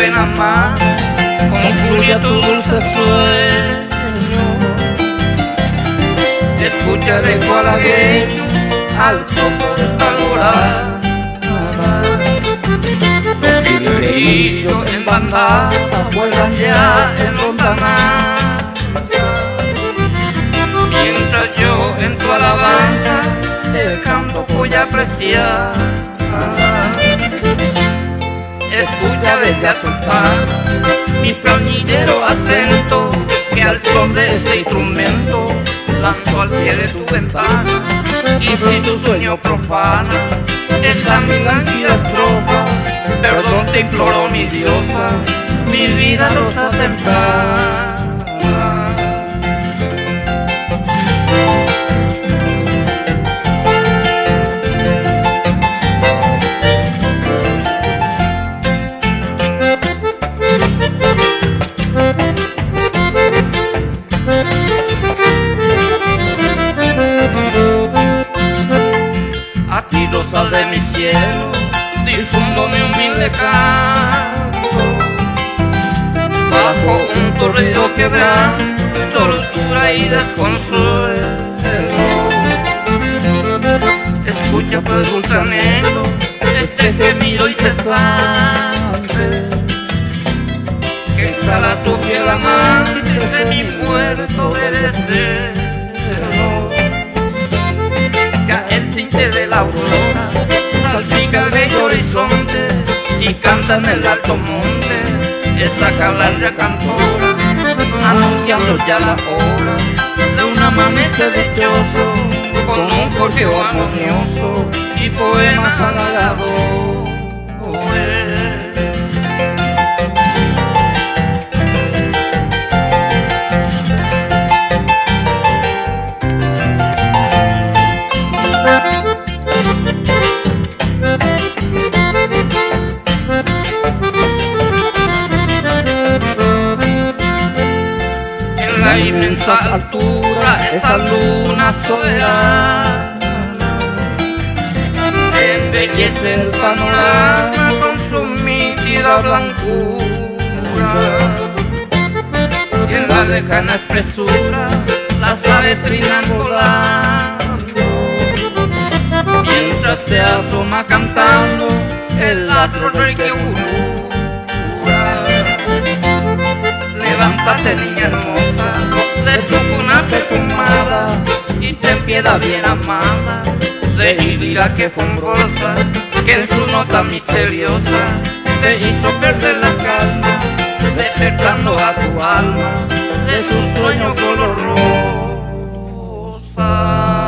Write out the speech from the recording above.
ven a amar, concluye tu dulce sueño. Escucha de cualagueño al socorro esta alborada. Los librerillos en bandada vuelan ya en lontananza, mientras yo en tu alabanza el canto voy a apreciar. Escucha bella sultana mi plañidero acento, que al son de este instrumento lanzo al pie de tu ventana. Y si tu sueño profana esta mi lánguida estrofa, perdón te imploro mi diosa, mi vida rosa temprana. A ti rosa de mi cielo difundo mi humilde canto, bajo un torrido quebranto, tortura y desconsuelo. Escucha pues dulce anhelo este gemido incesante, que exhala tu fiel amante semi-muerto de desvelo. Ya el tinte de la aurora salpica el bello horizonte y canta en el alto monte esa calandria cantora, anunciando ya la hora de un amanecer dichoso, con un corteo armonioso y poemas halagadores. En la inmensa altura esa luna soberana embellece el panorama con su nítida blancura. Y en la lejana espesura las aves trinan volando, mientras se asoma cantando el atro rey que ulula. Levántate niña hermosa de tu cuna perfumada y ten piedad bien amada de Ibira que fombrosa, que en su nota misteriosa te hizo perder la calma, despertando a tu alma de su sueño color rosa.